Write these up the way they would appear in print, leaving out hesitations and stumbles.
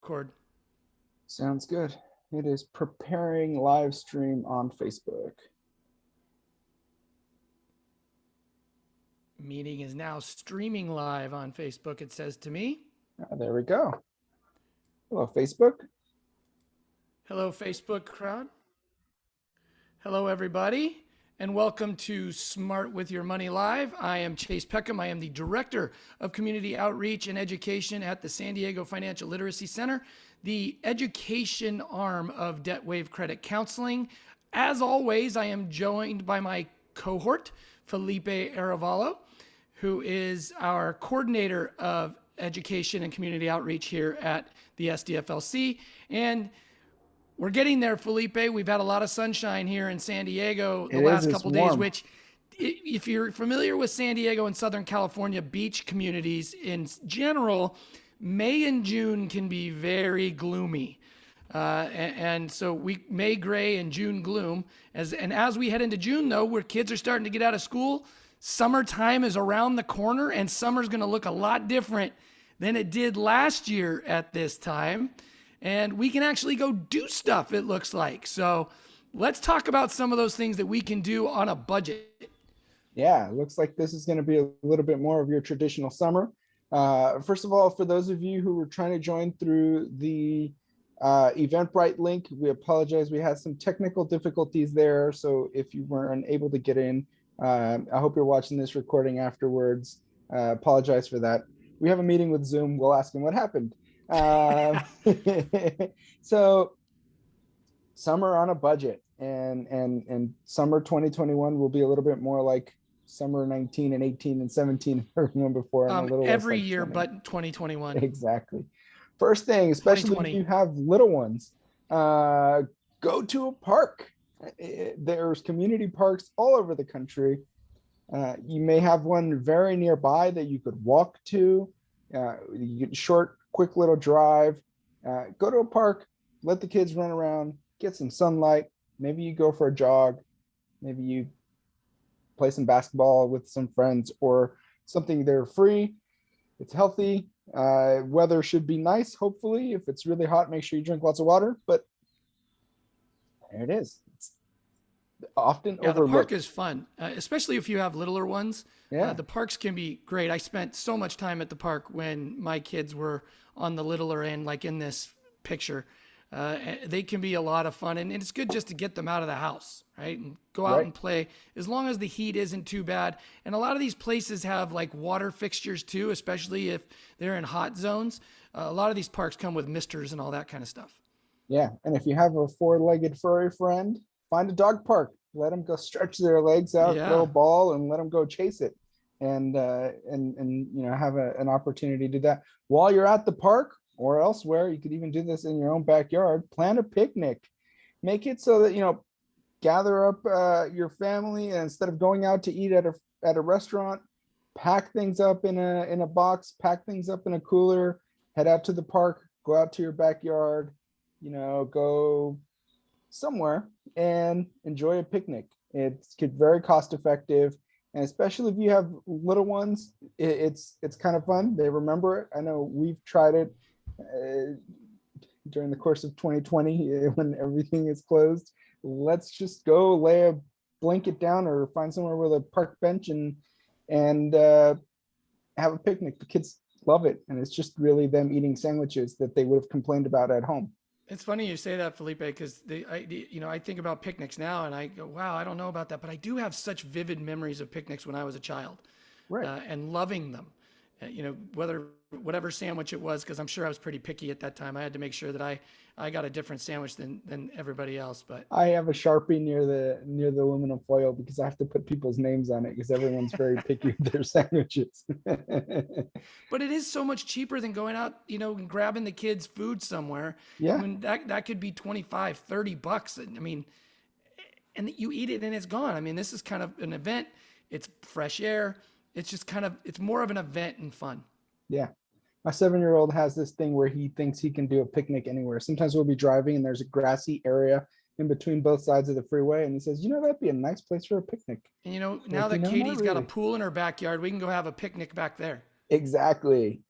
record. Sounds good. It is preparing live stream on Facebook. Meeting is now streaming live on Facebook, it says to me. There we go. Hello, Facebook. Hello, Facebook crowd. Hello, everybody, and welcome to Smart with Your Money Live. I am Chase Peckham. I am the Director of Community Outreach and Education at the San Diego Financial Literacy Center, the education arm of DebtWave Credit Counseling. As always, I am joined by my cohort, Felipe Arevalo, who is our coordinator of education and community outreach here at the SDFLC. And we're getting there, Felipe. We've had a lot of sunshine here in San Diego the last couple days, which, if you're familiar with San Diego and Southern California beach communities in general, May and June can be very gloomy. And so May gray and June gloom. As we head into June, though, where kids are starting to get out of school, summertime is around the corner, and summer's going to look a lot different than it did last year at this time. And we can actually go do stuff, it looks like. So let's talk about some of those things that we can do on a budget. Yeah, it looks like this is going to be a little bit more of your traditional summer. First of all, for those of you who were trying to join through the Eventbrite link, we apologize. We had some technical difficulties there. So if you weren't able to get in, I hope you're watching this recording afterwards. Apologize for that. We have a meeting with Zoom. We'll ask them what happened. So summer on a budget, and summer 2021 will be a little bit more like summer 19 and 18 and 17 one before, and a little every less like year 20. but 2021. Exactly. First thing, especially if you have little ones, go to a park. There's community parks all over the country. You may have one very nearby that you could walk to. You get short, quick little drive. Go to a park, let the kids run around, get some sunlight. Maybe you go for a jog. Maybe you play some basketball with some friends or something. They're free. It's healthy. Weather should be nice, hopefully. If it's really hot, make sure you drink lots of water. But there it is. It's often overlooked. The park is fun, especially if you have littler ones. Yeah. The parks can be great. I spent so much time at the park when my kids were on the littler end, like in this picture. They can be a lot of fun, and it's good just to get them out of the house, right? And go out and play, as long as the heat isn't too bad. And a lot of these places have like water fixtures too, especially if they're in hot zones. A lot of these parks come with misters and all that kind of stuff. Yeah, and if you have a four-legged furry friend, find a dog park. Let them go stretch their legs out, throw a ball, and let them go chase it, and have an opportunity to do that while you're at the park or elsewhere. You could even do this in your own backyard. Plan a picnic. Make it so that gather up your family, and instead of going out to eat at a restaurant, pack things up in a box, pack things up in a cooler, head out to the park, go out to your backyard, go somewhere and enjoy a picnic. It's very cost effective, and especially if you have little ones, it's kind of fun. They remember it. I know we've tried it during the course of 2020 when everything is closed. Let's just go lay a blanket down or find somewhere with a park bench and have a picnic. The kids love it, and it's just really them eating sandwiches that they would have complained about at home. It's funny you say that, Felipe, because I think about picnics now and I go, wow, I don't know about that, but I do have such vivid memories of picnics when I was a child, and loving them. Whatever sandwich it was, because I'm sure I was pretty picky at that time. I had to make sure that I got a different sandwich than everybody else. But I have a Sharpie near the aluminum foil because I have to put people's names on it, because everyone's very picky with their sandwiches. But it is so much cheaper than going out, and grabbing the kids' food somewhere. Yeah. I mean, that could be $25, $30. I mean, and you eat it and it's gone. I mean, this is kind of an event. It's fresh air. It's just it's more of an event and fun. Yeah. My 7-year-old has this thing where he thinks he can do a picnic anywhere. Sometimes we'll be driving and there's a grassy area in between both sides of the freeway, and he says, that'd be a nice place for a picnic. And now that Katie's got a pool in her backyard, we can go have a picnic back there. Exactly.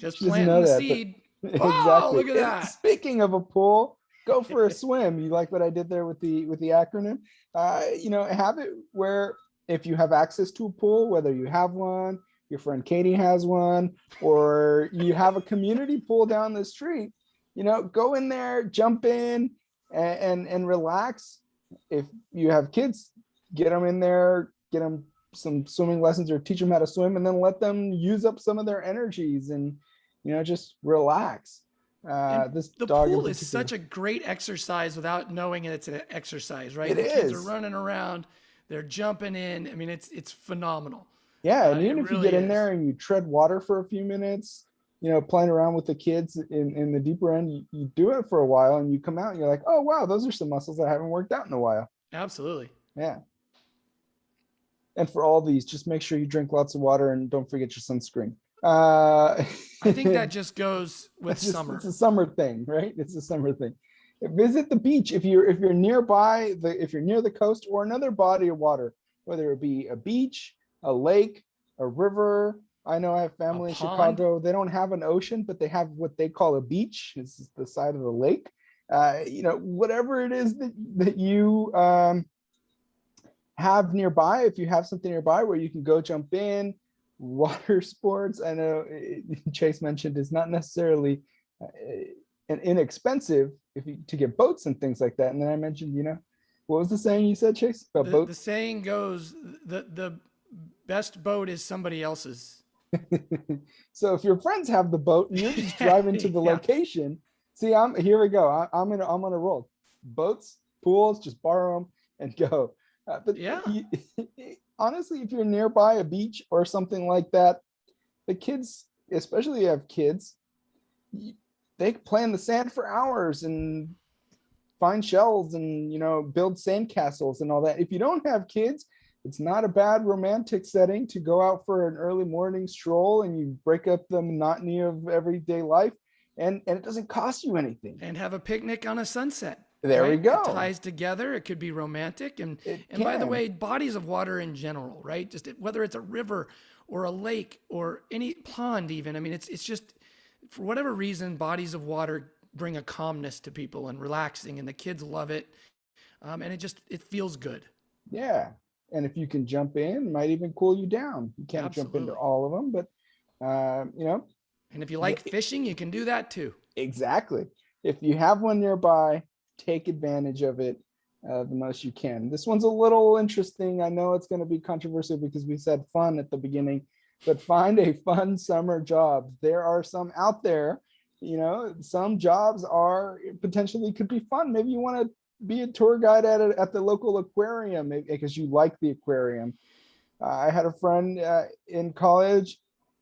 Just She doesn't planting know the that, but seed. Oh, exactly. look at And that. speaking of a pool, go for a swim. You like what I did there with the acronym? Have it where if you have access to a pool, whether you have one, your friend Katie has one, or you have a community pool down the street, go in there, jump in, and relax. If you have kids, get them in there, get them some swimming lessons or teach them how to swim, and then let them use up some of their energies and just relax. And This the dog in pool is particular, such a great exercise without knowing it's an exercise, right? it The kids are is. running around, they're jumping in. I mean, it's phenomenal. Yeah, and It even if you really get in is. there and you tread water for a few minutes, playing around with the kids in the deeper end, you do it for a while and you come out and you're like, oh wow, those are some muscles that haven't worked out in a while. Absolutely. Yeah. And for all these, just make sure you drink lots of water and don't forget your sunscreen. I think that just goes with It's summer. a summer thing, right? It's a summer thing. Visit the beach if you're nearby if you're near the coast or another body of water, whether it be a beach, a lake, a river. I know I have A family in pond. Chicago. They don't have an ocean, but they have what they call a beach. It's the side of the lake. Whatever it is that you have nearby, if you have something nearby where you can go jump in. Water sports, I know Chase mentioned, is not necessarily an inexpensive to get boats and things like that. And then I mentioned, what was the saying you said, Chase, about The boats? saying goes, the best boat is somebody else's. So if your friends have the boat and you're just driving to the Yeah. location, see, here we go. I'm gonna roll. Boats, pools, just borrow them and go. But Yeah. honestly, if you're nearby a beach or something like that, the kids, especially if you have kids, they play in the sand for hours and find shells and build sand castles and all that. If you don't have kids, it's not a bad romantic setting to go out for an early morning stroll and you break up the monotony of everyday life, and it doesn't cost you anything. And have a picnic on a sunset. There we Right? It go. ties together. It could be romantic. It And by the can. way, bodies of water in general, right? Just whether it's a river or a lake or any pond even. I mean, it's just for whatever reason, bodies of water bring a calmness to people and relaxing, and the kids love it. And it feels good. Yeah. And if you can jump in, it might even cool you down. You can't jump into Absolutely. all of them, but you know, And if you like fishing, you can do that too. exactly. If you have one nearby, take advantage of it the most you can. This one's a little interesting. I know it's going to be controversial because we said fun at the beginning, but find a fun summer job. There are some out there. Some jobs are potentially could be fun. Maybe you want to be a tour guide at the local aquarium because you like the aquarium. I had a friend in college.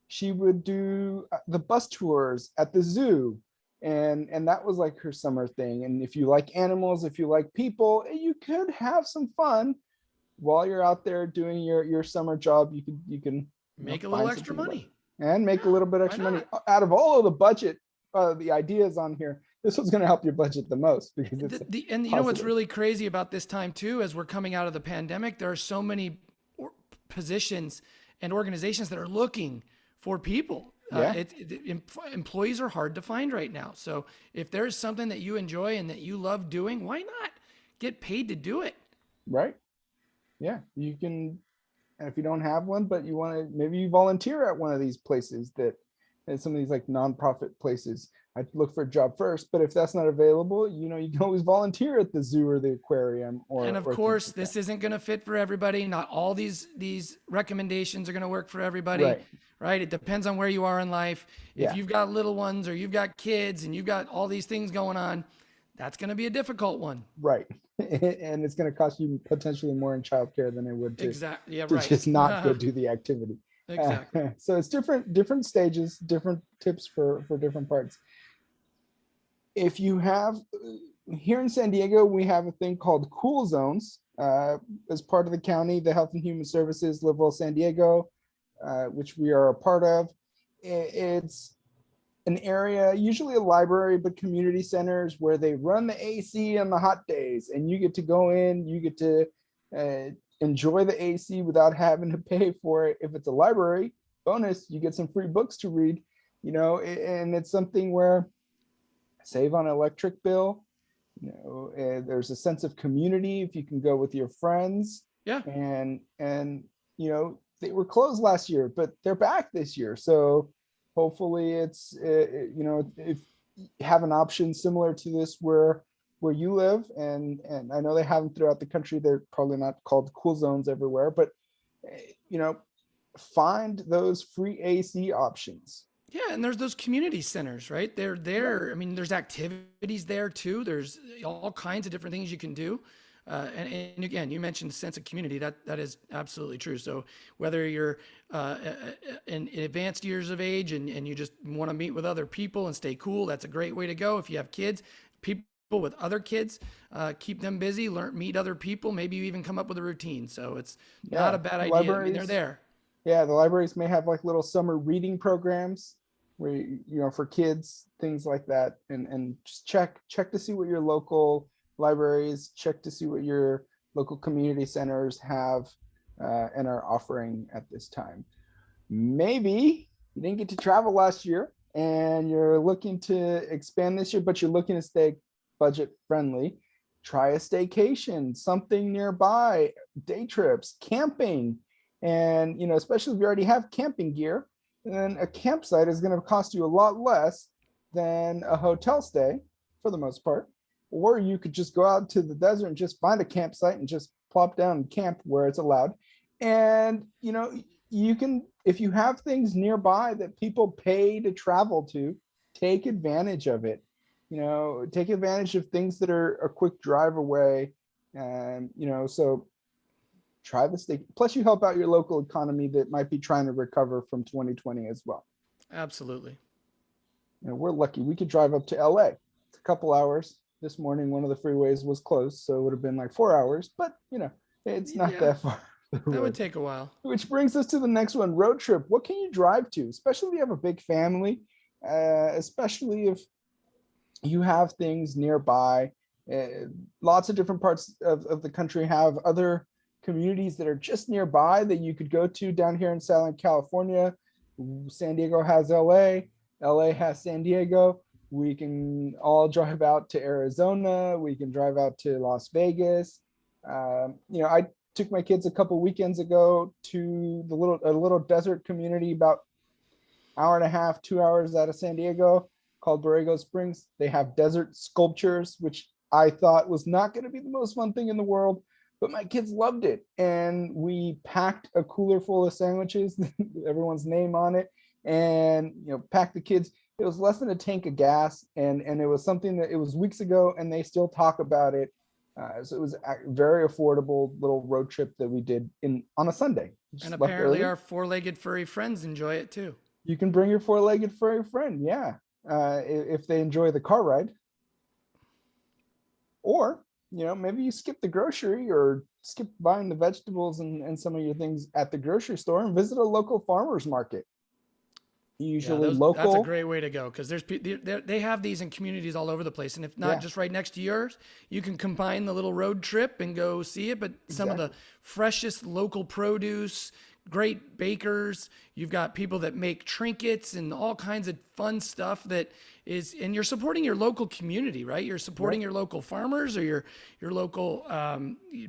She would do the bus tours at the zoo, and that was like her summer thing. And if you like animals, if you like people, you could have some fun while you're out there doing your summer job. You can Make a little find extra something to love money. and make a Yeah, little bit why extra money not? out of all of the budget. The ideas on here, this one's going to help your budget the most because it's And you know what's positive. really crazy about this time too, as we're coming out of the pandemic, there are so many positions and organizations that are looking for people. Yeah, Employees are hard to find right now. So if there's something that you enjoy and that you love doing, why not get paid to do it? right. Yeah, you can. And if you don't have one, but you want to, maybe you volunteer at one of these places and some of these like nonprofit places. I'd look for a job first, but if that's not available, you can always volunteer at the zoo or the aquarium And or of things course, like that. this isn't going to fit for everybody. Not all these recommendations are going to work for everybody, Right. right? It depends on where you are in life. If Yeah. you've got little ones or you've got kids and you've got all these things going on, that's going to be a difficult one. Right. And it's going to cost you potentially more in childcare than it would Exactly. Yeah, to right. just not go do the activity. Exactly. So it's different stages, different tips for different parts. If you have here in San Diego, we have a thing called cool zones as part of the county, the Health and Human Services, Live San Diego, which we are a part of. It's an area, usually a library, but community centers where they run the AC on the hot days, and you get to go in, you get to enjoy the AC without having to pay for it. If it's a library, bonus, you get some free books to read, and it's something where save on an electric bill. There's a sense of community if you can go with your friends. Yeah. And they were closed last year, but they're back this year. So hopefully it's, if you have an option similar to this where you live, and I know they have them throughout the country. They're probably not called cool zones everywhere, but find those free AC options. Yeah, and there's those community centers, right? They're there. I mean, there's activities there too. There's all kinds of different things you can do. And again, you mentioned sense of community. That is absolutely true. So whether you're in advanced years of age and you just want to meet with other people and stay cool, that's a great way to go. If you have kids, people with other kids, keep them busy, meet other people. Maybe you even come up with a routine. So it's not a bad idea. I mean, they're there. Yeah, the libraries may have like little summer reading programs where, for kids, things like that. And just check to see what your local libraries, check to see what your local community centers have and are offering at this time. Maybe you didn't get to travel last year and you're looking to expand this year, but you're looking to stay budget friendly. Try a staycation, something nearby, day trips, camping. And, especially if you already have camping gear, then a campsite is going to cost you a lot less than a hotel stay for the most part. Or you could just go out to the desert and just find a campsite and just plop down and camp where it's allowed. And, you can, if you have things nearby that people pay to travel to, take advantage of it. Take advantage of things that are a quick drive away. And, so try the state. Plus you help out your local economy that might be trying to recover from 2020 as well. Absolutely. We're lucky. We could drive up to LA. It's a couple hours. This morning, one of the freeways was closed, so it would have been like 4 hours, but it's not that far. That would take a while. Which brings us to the next one, road trip. What can you drive to? Especially if you have a big family, especially if you have things nearby. Lots of different parts of the country have other communities that are just nearby that you could go to. Down here in Southern California, San Diego has LA has San Diego. We can all drive out to Arizona. We can drive out to Las Vegas. I took my kids a couple weekends ago to a little desert community about hour and a half, 2 hours out of San Diego called Borrego Springs. They have desert sculptures, which I thought was not going to be the most fun thing in the world, but my kids loved it. And we packed a cooler full of sandwiches, everyone's name on it, and packed the kids. It was less than a tank of gas, and it was something that it was weeks ago, and they still talk about it. So it was a very affordable little road trip that we did on a Sunday. And apparently our four-legged furry friends enjoy it too. You can bring your four-legged furry friend, yeah, if they enjoy the car ride. Or, maybe you skip the grocery or skip buying the vegetables and some of your things at the grocery store and visit a local farmer's market. Usually local. That's a great way to go, because they have these in communities all over the place, and if not just right next to yours, you can combine the little road trip and go see it. But some of the freshest local produce, great bakers, you've got people that make trinkets and all kinds of fun stuff and you're supporting your local community, right? You're supporting your local farmers or your local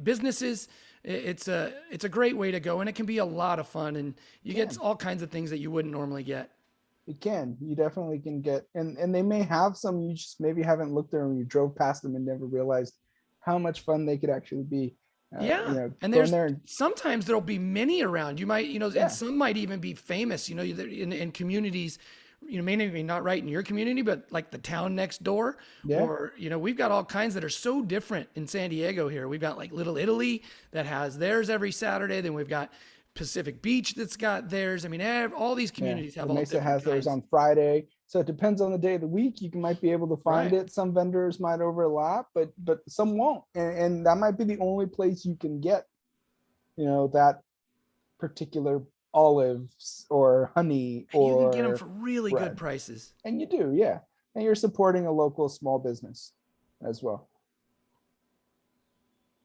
businesses. It's a great way to go, and it can be a lot of fun, and you get all kinds of things that you wouldn't normally get. You definitely can get, and they may have some you just maybe haven't looked there and you drove past them and never realized how much fun they could actually be. And sometimes there'll be many around. You might, and some might even be famous, in communities, maybe not right in your community, but like the town next door. Or, we've got all kinds that are so different in San Diego here. We've got like Little Italy that has theirs every Saturday. Then we've got Pacific Beach that's got theirs. I mean, all these communities have all different Mesa has theirs on Friday. So it depends on the day of the week. You might be able to find it. Some vendors might overlap, but some won't. And that might be the only place you can get, that particular olives or honey. And you can get them for really good prices. And you do, yeah. And you're supporting a local small business as well.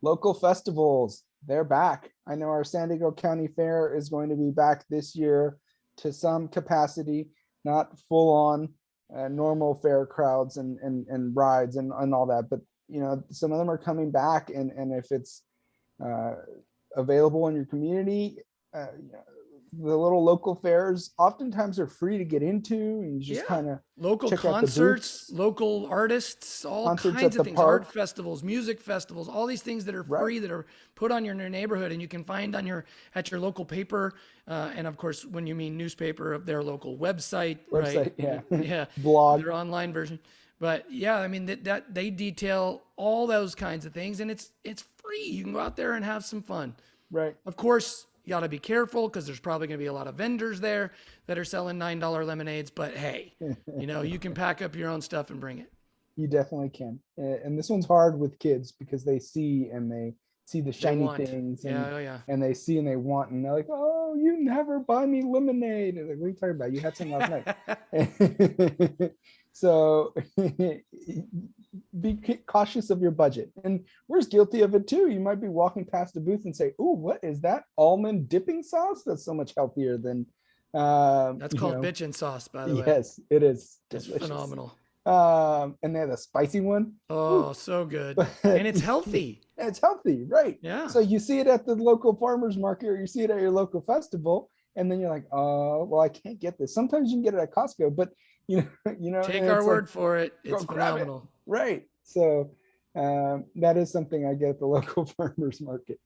Local festivals. they're back. I know our San Diego County Fair is going to be back this year to some capacity, not full on normal fair crowds and rides and all that, but some of them are coming back, and if it's available in your community, the little local fairs oftentimes are free to get into, and you just kind of local check out the concerts, booths, local artists, all concerts kinds at of the things, park. art festivals, music festivals, all these things that are free, that are put on your neighborhood, and you can find on at your local paper, and of course, when you mean newspaper, of their local website, right? Yeah. Blog, their online version. But yeah, I mean that they detail all those kinds of things, and it's free. You can go out there and have some fun. right. Of course, you got to be careful because there's probably going to be a lot of vendors there that are selling $9 lemonades. But hey, you can pack up your own stuff and bring it. You definitely can. And this one's hard with kids because they see the shiny things, and they see and they want, and they're like, oh, you never buy me lemonade. And like, what are you talking about? You had some last night. So be cautious of your budget. And we're guilty of it too. You might be walking past a booth and say, oh, what is that almond dipping sauce? That's so much healthier than that's called bitchin' sauce, by the way. Yes, it is. It's phenomenal. And they have a spicy one. Oh, so good. And it's healthy. It's healthy, right? Yeah. So you see it at the local farmers market, or you see it at your local festival, and then you're like, oh, well, I can't get this. Sometimes you can get it at Costco, but take our word for it. It's phenomenal. Right. So that is something I get at the local farmers market.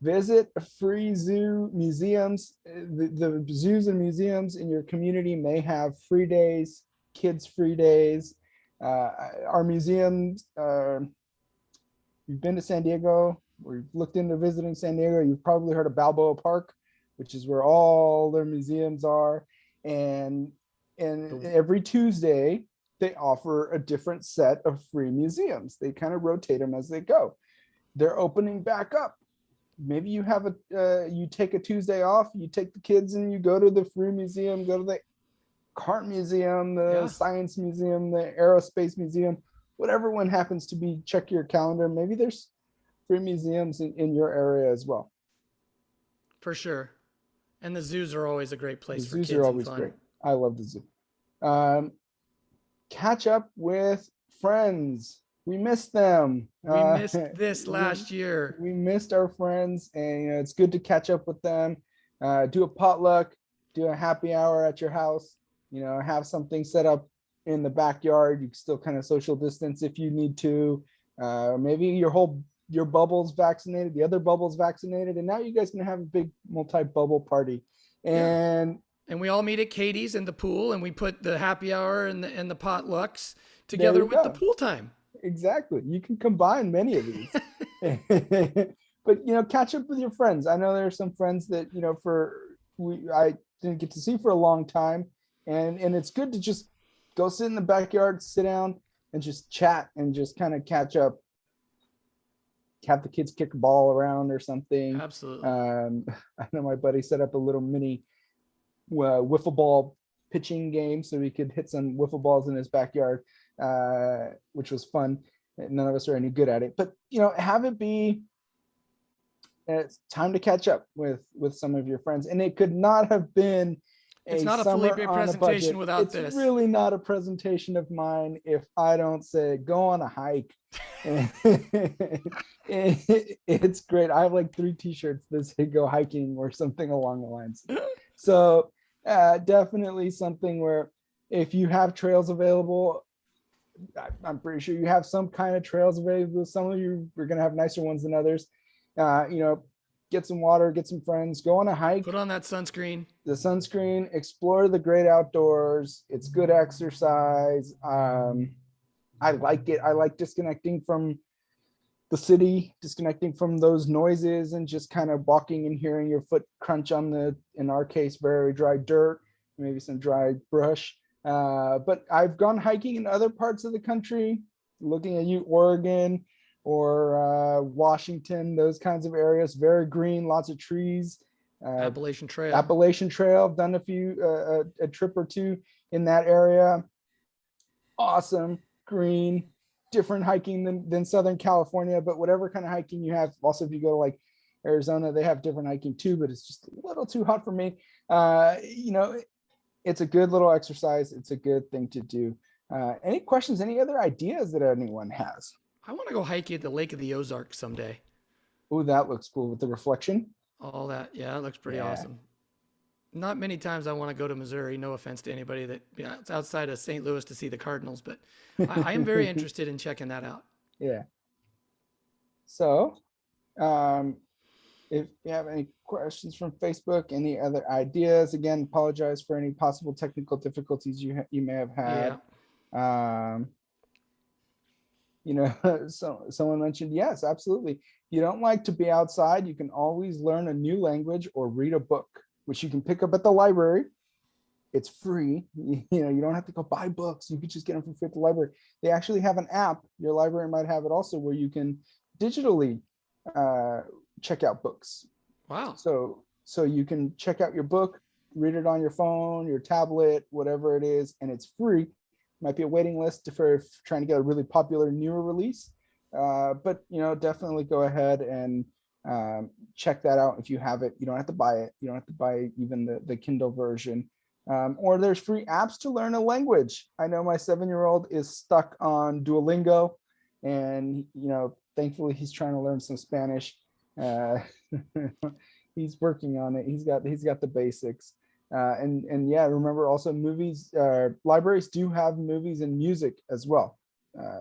Visit free zoo museums. The zoos and museums in your community may have free days, kids free days. Our museums, you've been to San Diego, or you've looked into visiting San Diego, you've probably heard of Balboa Park, which is where all their museums are. And every Tuesday, they offer a different set of free museums. They kind of rotate them as they go. They're opening back up. Maybe you have you take a Tuesday off, you take the kids and you go to the free museum, go to the car museum, the science museum, the aerospace museum, whatever one happens to be. Check your calendar. Maybe there's free museums in your area as well. For sure. And the zoos are always a great place for kids. The zoos are always great. I love the zoo. Catch up with friends. We missed them. We missed this last year. We missed our friends, and it's good to catch up with them. Do a potluck, do a happy hour at your house. Have something set up in the backyard. You can still kind of social distance if you need to. Maybe your bubble's vaccinated, the other bubble's vaccinated, and now you guys can have a big multi-bubble party. And we all meet at Katie's in the pool, and we put the happy hour and the potlucks together with the pool time. Exactly. You can combine many of these. But catch up with your friends. I know there are some friends that I didn't get to see for a long time, and it's good to just go sit in the backyard, sit down, and just chat and just kind of catch up. Have the kids kick a ball around or something. Absolutely. I know my buddy set up a little mini wiffle ball pitching game so we could hit some wiffle balls in his backyard, which was fun. None of us are any good at it, but have it be it's time to catch up with some of your friends. And it could not have been it's not a Felipe presentation without this. It's really not a presentation of mine if I don't say go on a hike. It's great. I have like 3 t-shirts that say go hiking or something along the lines. So definitely something where if you have trails available, I'm pretty sure you have some kind of trails available. Some of you are going to have nicer ones than others. Get some water, get some friends, go on a hike. Put on that sunscreen. The sunscreen, explore the great outdoors. It's good exercise. I like it. I like disconnecting from the city, disconnecting from those noises, and just kind of walking and hearing your foot crunch on in our case, very dry dirt, maybe some dry brush. But I've gone hiking in other parts of the country, looking at Oregon or Washington, those kinds of areas, very green, lots of trees. Appalachian Trail. I've done a trip or 2 in that area. Awesome, green, different hiking than Southern California, but whatever kind of hiking you have. Also, if you go to like Arizona, they have different hiking too, but it's just a little too hot for me. It's a good little exercise. It's a good thing to do. Any questions, any other ideas that anyone has? I want to go hiking at the Lake of the Ozarks someday. Oh, that looks cool with the reflection. All that. Yeah, it looks pretty awesome. Not many times I want to go to Missouri. No offense to anybody it's outside of St. Louis to see the Cardinals, but I am very interested in checking that out. Yeah. So, if you have any questions from Facebook, any other ideas, again, apologize for any possible technical difficulties you may have had. Yeah. So someone mentioned, yes, absolutely. You don't like to be outside, you can always learn a new language or read a book, which you can pick up at the library. It's free. You don't have to go buy books. You could just get them for free at the library. They actually have an app. Your library might have it also, where you can digitally check out books. Wow. So you can check out your book, read it on your phone, your tablet, whatever it is, and it's free. Might be a waiting list for trying to get a really popular newer release, but definitely go ahead and check that out if you have it. You don't have to buy it. You don't have to buy even the Kindle version. Or there's free apps to learn a language. I know my 7-year-old is stuck on Duolingo, and thankfully he's trying to learn some Spanish. He's working on it. He's got the basics. And yeah, remember also movies, libraries do have movies and music as well.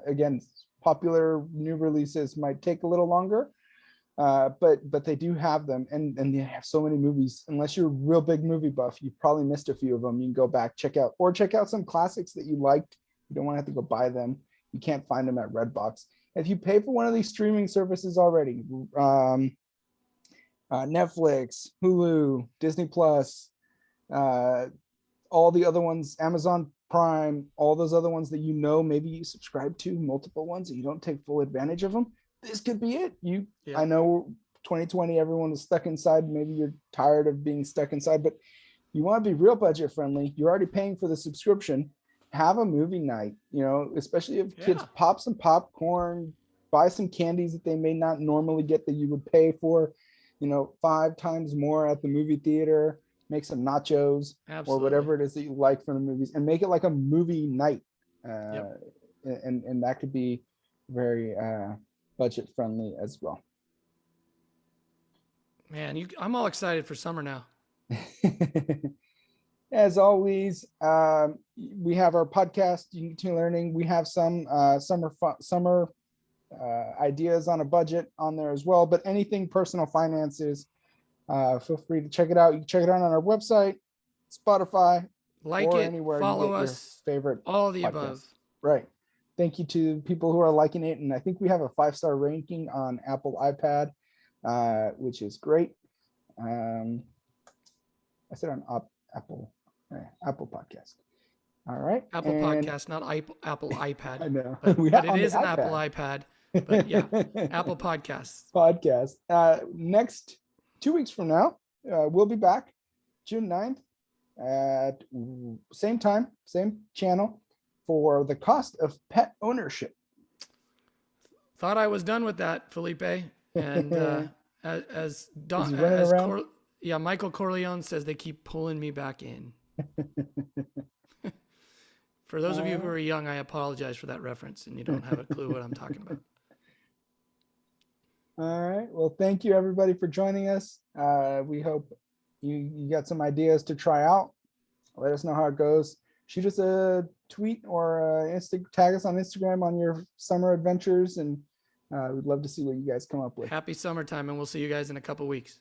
Again, popular new releases might take a little longer, but they do have them, and they have so many movies. Unless you're a real big movie buff, you've probably missed a few of them. You can go back, check out some classics that you liked. You don't want to have to go buy them. You can't find them at Redbox. If you pay for one of these streaming services already, Netflix, Hulu, Disney Plus, all the other ones, Amazon Prime, all those other ones that maybe you subscribe to, multiple ones, and you don't take full advantage of them, this could be it. I know 2020, everyone was stuck inside. Maybe you're tired of being stuck inside, but you want to be real budget friendly. You're already paying for the subscription. Have a movie night, especially if kids pop some popcorn, buy some candies that they may not normally get that you would pay for, 5 times more at the movie theater. Make some nachos. Absolutely. Or whatever it is that you like from the movies, and make it like a movie night. And that could be very budget friendly as well. Man, I'm all excited for summer now. As always, we have our podcast, You Can Continue Learning. We have some summer ideas on a budget on there as well, but anything personal finances, feel free to check it out. You can check it out on our website, Spotify, or anywhere follow you get us, your favorite all the podcast. Above. Right. Thank you to people who are liking it, and I think we have a 5-star ranking on Apple iPad, which is great. I said on Apple Podcast. All right. Apple Podcast, not Apple iPad. I know. But it is an Apple iPad. But yeah, Apple Podcasts. Next 2 weeks from now, we'll be back June 9th at same time, same channel, for the cost of pet ownership. Thought I was done with that, Felipe. And Michael Corleone says they keep pulling me back in. For those of you who are young, I apologize for that reference, and you don't have a clue what I'm talking about. All right. Well, thank you everybody for joining us. We hope you got some ideas to try out. Let us know how it goes. Shoot us a tweet or tag us on Instagram on your summer adventures, and we'd love to see what you guys come up with. Happy summertime, and we'll see you guys in a couple weeks.